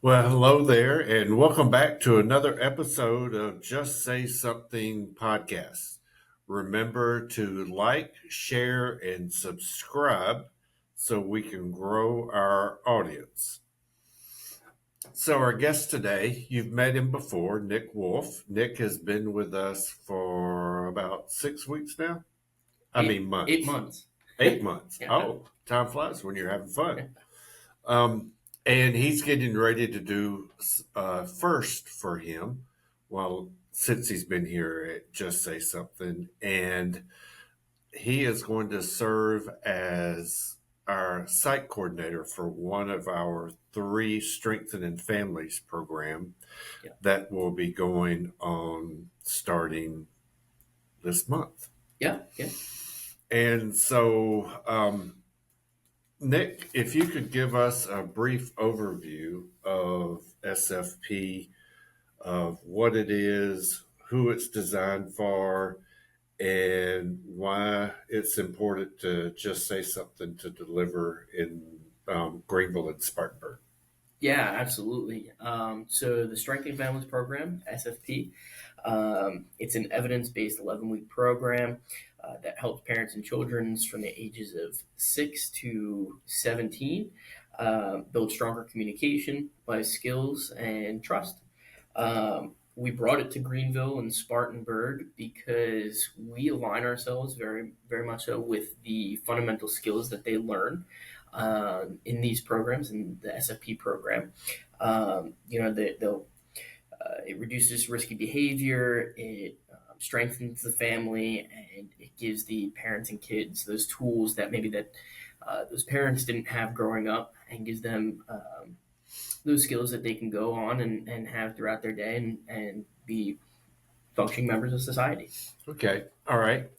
Well, hello there, and welcome back to another episode of Just Say Something podcast. Remember to like, share, and subscribe so we can grow our audience. So, our guest today, you've met him before, Nick Wolff. Nick has been with us for about 6 weeks now. Eight Months. months. 8 months. Yeah. Oh, time flies when you're having fun. And he's getting ready to do first for him. Well, since he's been here at Just Say Something, and he is going to serve as our site coordinator for one of our three Strengthening Families program Yeah. that will be going on starting this month. Yeah. Yeah. And so, Nick, if you could give us a brief overview of SFP, of what it is, who it's designed for, and why it's important to just say something to deliver in Greenville and Spartanburg. Yeah, absolutely. So the Strengthening Families program, SFP, it's an evidence-based 11-week program that helps parents and children from the ages of 6 to 17 build stronger communication, life skills, and trust. We brought it to Greenville and Spartanburg because we align ourselves very, very much so with the fundamental skills that they learn in these programs, in the SFP program. It reduces risky behavior, it strengthens the family, and it gives the parents and kids those tools that maybe those parents didn't have growing up, and gives them those skills that they can go on and have throughout their day and be functioning members of society. Okay, all right.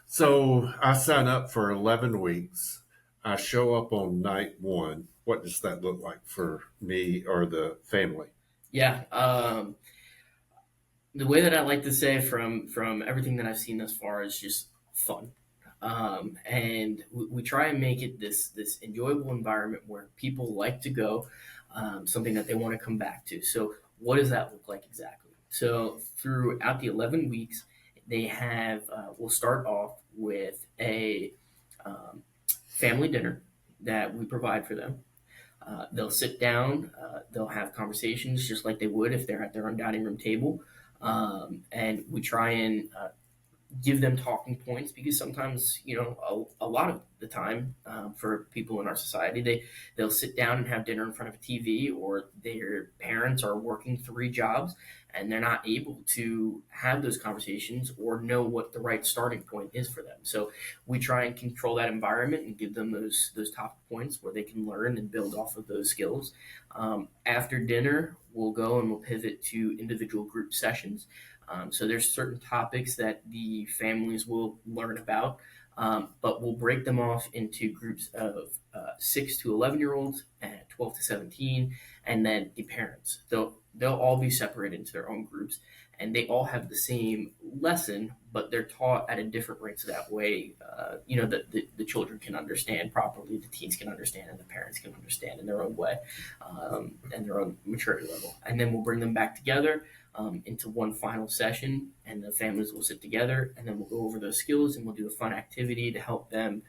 So I sign up for 11 weeks. I show up on night one. What does that look like for me or the family? Yeah. The way that I like to say from everything that I've seen thus far is just fun. And we try and make it this enjoyable environment where people like to go, something that they want to come back to. So what does that look like exactly? So throughout the 11 weeks, they have we'll start off with a family dinner that we provide for them. They'll sit down, they'll have conversations just like they would if they're at their own dining room table. And we try and give them talking points because sometimes, a lot of the time for people in our society, they'll sit down and have dinner in front of a TV, or their parents are working three jobs and they're not able to have those conversations or know what the right starting point is for them. So we try and control that environment and give them those top points where they can learn and build off of those skills. After dinner, we'll go and we'll pivot to individual group sessions. So there's certain topics that the families will learn about, but we'll break them off into groups of 6 to 11-year-olds, and 12 to 17, and then the parents. They'll all be separated into their own groups, and they all have the same lesson, but they're taught at a different rate. So that way, the children can understand properly, the teens can understand, and the parents can understand in their own way, and their own maturity level. And then we'll bring them back together into one final session, and the families will sit together, and then we'll go over those skills, and we'll do a fun activity to help them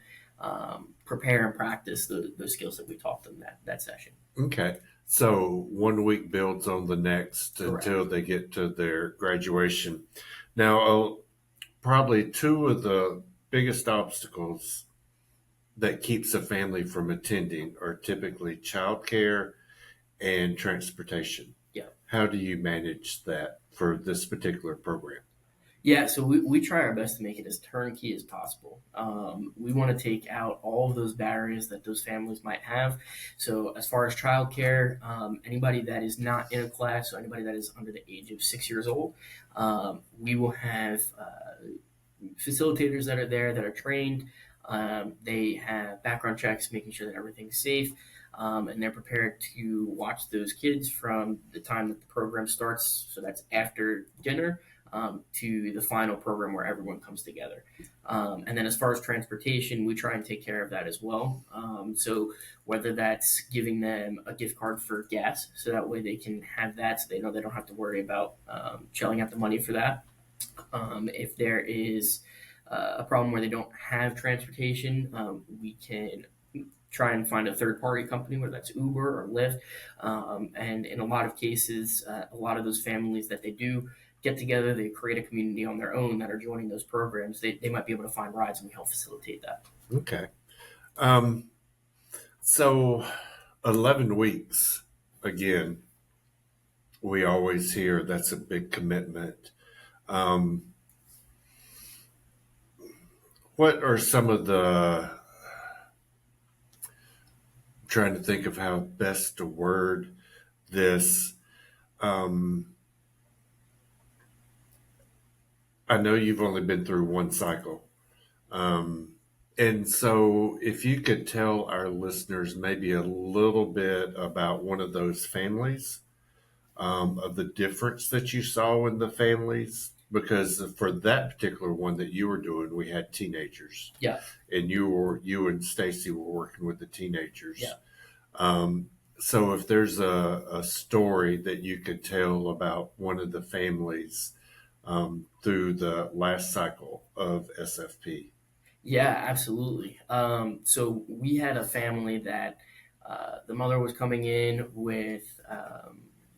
prepare and practice those skills that we taught them that session. Okay. So 1 week builds on the next Correct. until they get to their graduation. Now, probably two of the biggest obstacles that keeps a family from attending are typically childcare and transportation. Yeah. How do you manage that for this particular program? Yeah, so we try our best to make it as turnkey as possible. We want to take out all of those barriers that those families might have. So as far as childcare, anybody that is not in a class, so anybody that is under the age of 6 years old, we will have facilitators that are there that are trained. They have background checks, making sure that everything's safe, and they're prepared to watch those kids from the time that the program starts. So that's after dinner to the final program where everyone comes together. And then as far as transportation, we try and take care of that as well. So whether that's giving them a gift card for gas, so that way they can have that, so they know they don't have to worry about shelling out the money for that. If there is a problem where they don't have transportation, we can try and find a third party company, whether that's Uber or Lyft. And in a lot of cases, a lot of those families that they do get together, they create a community on their own that are joining those programs. They might be able to find rides, and we help facilitate that. Okay. Um, so 11 weeks, again, we always hear that's a big commitment. Um, what are some of the, I'm trying to think of how best to word this. Um, I know you've only been through one cycle. Um, and so if you could tell our listeners maybe a little bit about one of those families, of the difference that you saw in the families, because for that particular one that you were doing, we had teenagers, Yeah. and you and Stacy were working with the teenagers. Yeah. So if there's a story that you could tell about one of the families through the last cycle of SFP. Yeah, absolutely. So we had a family that the mother was coming in with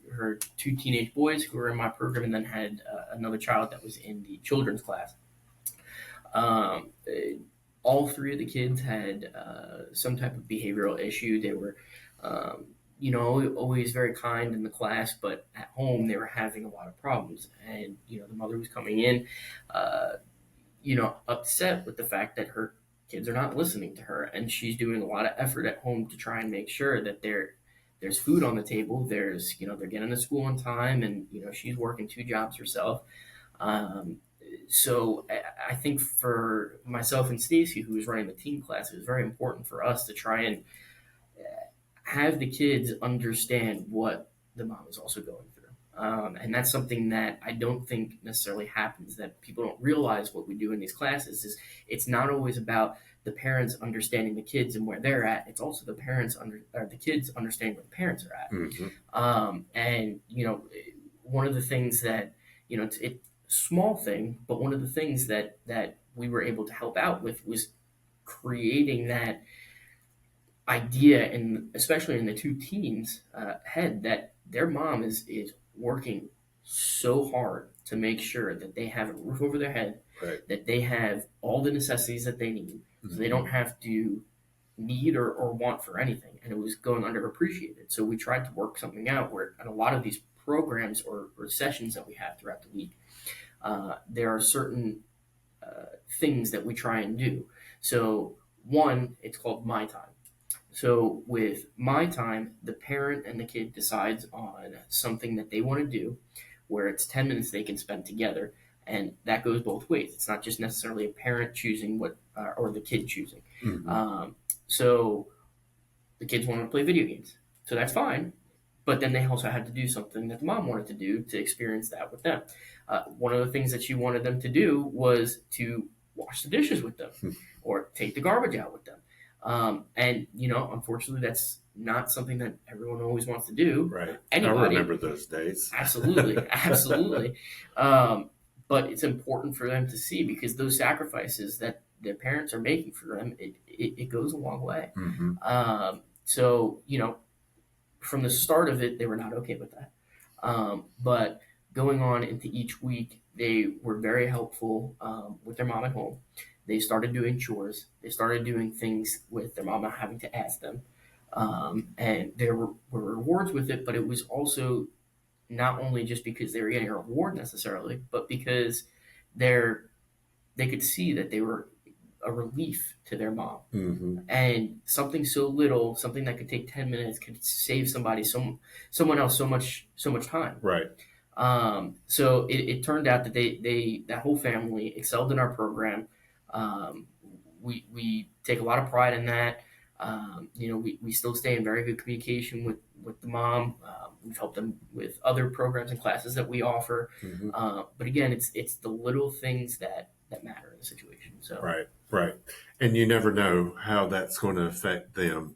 her two teenage boys who were in my program, and then had another child that was in the children's class. Um, all three of the kids had some type of behavioral issue. They were, always very kind in the class, but at home they were having a lot of problems. And the mother was coming in, uh, upset with the fact that her kids are not listening to her, and she's doing a lot of effort at home to try and make sure that there's food on the table. There's, they're getting to school on time, and she's working two jobs herself. Um, so I think for myself and Stacy, who was running the teen class, it was very important for us to try and have the kids understand what the mom is also going through. And that's something that I don't think necessarily happens, that people don't realize what we do in these classes is it's not always about the parents understanding the kids and where they're at. It's also the kids understanding where the parents are at. Mm-hmm. And one of the things that it's small thing, but one of the things that we were able to help out with was creating that idea, and especially in the two teens' head, that their mom is working so hard to make sure that they have a roof over their head, Right. that they have all the necessities that they need, so they Mm-hmm. don't have to need or want for anything. And it was going underappreciated. So we tried to work something out where, in a lot of these programs or sessions that we have throughout the week, there are certain things that we try and do. So one, it's called My Time. So with My Time, the parent and the kid decides on something that they want to do, where it's 10 minutes they can spend together, and that goes both ways. It's not just necessarily a parent choosing what or the kid choosing. Mm-hmm. So the kids wanted to play video games, so that's fine. But then they also had to do something that the mom wanted to do to experience that with them. One of the things that she wanted them to do was to wash the dishes with them or take the garbage out with them. And unfortunately, that's not something that everyone always wants to do. Right. Anybody. I remember those days. Absolutely, absolutely. But it's important for them to see, because those sacrifices that their parents are making for them, it goes a long way. Mm-hmm. So from the start of it, they were not okay with that. But going on into each week, they were very helpful with their mom at home. They started doing chores. They started doing things with their mom not having to ask them. And there were rewards with it, but it was also not only just because they were getting a reward necessarily, but because they could see that they were a relief to their mom. Mm-hmm. And something so little, something that could take 10 minutes, could save someone else so much time. Right. So it turned out that that whole family excelled in our program. We take a lot of pride in that. We still stay in very good communication with the mom. We've helped them with other programs and classes that we offer. Hmm. But again, it's the little things that matter in the situation. So Right, right. And you never know how that's going to affect them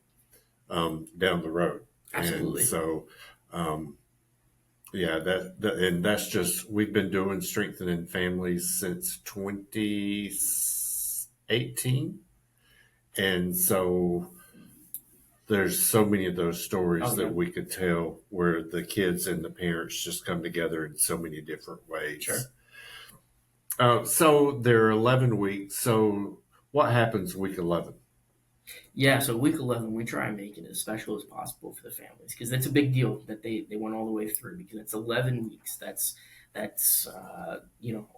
down the road. And absolutely. so, um, yeah, and that's just, we've been doing strengthening families since 2018. And so there's so many of those stories Oh yeah, that we could tell where the kids and the parents just come together in so many different ways. sure. So there are 11 weeks. So what happens week 11? Yeah, so week 11, we try and make it as special as possible for the families because that's a big deal that they went all the way through because it's 11 weeks. That's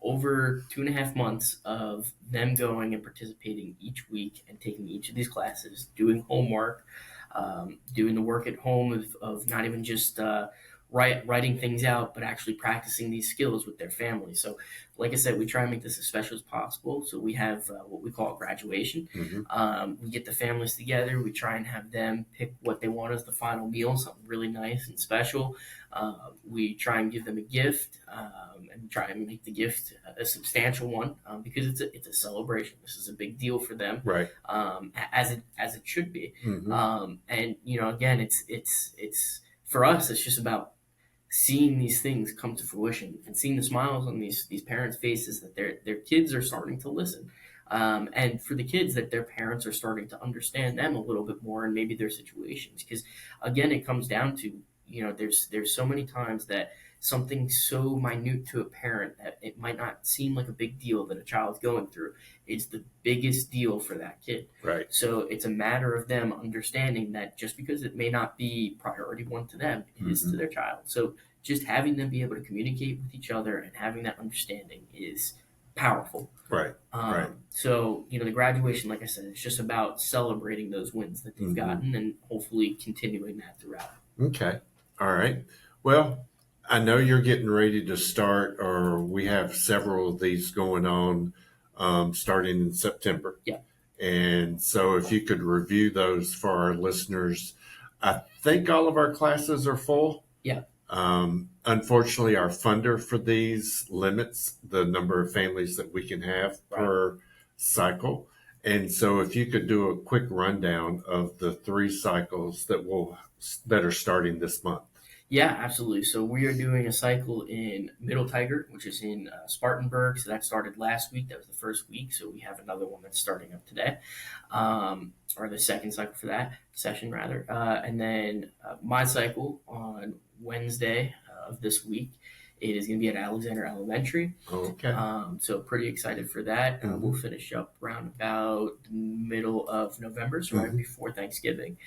over 2.5 months of them going and participating each week and taking each of these classes, doing homework, doing the work at home of not even just writing things out, but actually practicing these skills with their family. So, like I said, we try and make this as special as possible. So we have what we call graduation. Mm-hmm. We get the families together. We try and have them pick what they want as the final meal, something really nice and special. We try and give them a gift, and try and make the gift a substantial one because it's a celebration. This is a big deal for them, Right. as it should be. Mm-hmm. And again, it's for us. It's just about seeing these things come to fruition and seeing the smiles on these parents' faces that their kids are starting to listen, and for the kids that their parents are starting to understand them a little bit more and maybe their situations. Because again, it comes down to there's so many times that something so minute to a parent that it might not seem like a big deal that a child's going through is the biggest deal for that kid. Right. So it's a matter of them understanding that just because it may not be priority one to them, it is to their child. So just having them be able to communicate with each other and having that understanding is powerful. Right. Right. So the graduation, like I said, it's just about celebrating those wins that they've gotten and hopefully continuing that throughout. Okay. All right. Well, I know you're getting ready to start, or we have several of these going on starting in September. Yeah. And so if you could review those for our listeners, I think all of our classes are full. Yeah. Unfortunately, our funder for these limits the number of families that we can have per cycle. And so if you could do a quick rundown of the 3 cycles that are starting this month. Yeah, absolutely. So we are doing a cycle in Middle Tiger, which is in Spartanburg. So that started last week. That was the first week. So we have another one that's starting up today, or the second cycle for that session, rather. And then my cycle on Wednesday of this week. It is going to be at Alexander Elementary. Okay. So pretty excited for that. We'll finish up around about the middle of November, so right before Thanksgiving.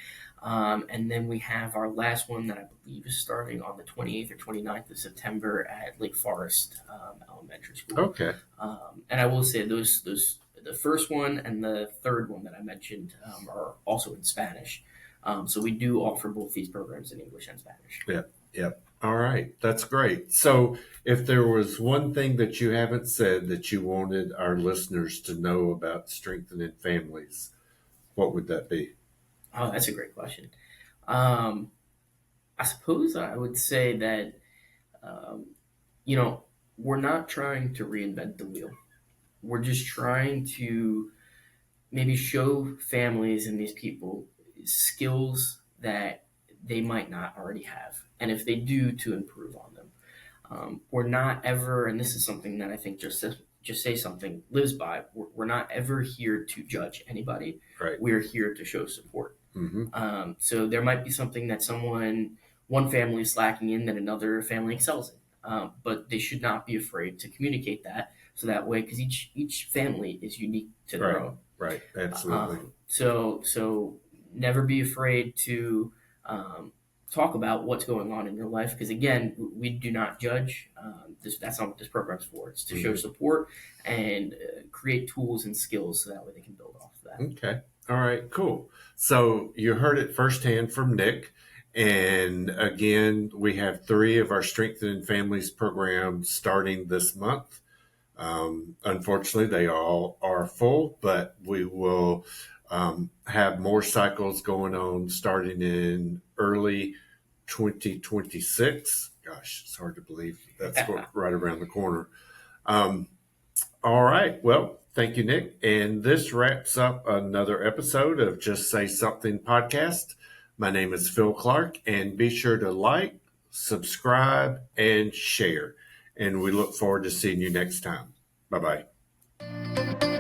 And then we have our last one that I believe is starting on the 28th or 29th of September at Lake Forest Elementary School. Okay. And I will say those the first one and the third one that I mentioned are also in Spanish. So we do offer both these programs in English and Spanish. Yep. All right. That's great. So if there was one thing that you haven't said that you wanted our listeners to know about strengthening families, what would that be? Oh, that's a great question. I suppose I would say that, we're not trying to reinvent the wheel. We're just trying to maybe show families and these people skills that they might not already have. And if they do, to improve on them. We're not ever, and this is something that I think Just Say Something lives by, we're not ever here to judge anybody. Right. We're here to show support. Mm-hmm. So there might be something that one family is lacking in that another family excels in. But they should not be afraid to communicate that. So that way, because each family is unique to their own. Right. Absolutely. So never be afraid to talk about what's going on in your life. Because again, we do not judge. That's not what this program's for. It's to show support and create tools and skills so that way they can build off of that. Okay. All right. Cool. So you heard it firsthand from Nick. And again, we have 3 of our Strengthening Families programs starting this month. Unfortunately, they all are full, but we will have more cycles going on starting in early 2026. Gosh, it's hard to believe that's right around the corner. Um, all right. Well, thank you, Nick. And this wraps up another episode of Just Say Something podcast. My name is Phil Clark, and be sure to like, subscribe, and share. And we look forward to seeing you next time. Bye bye.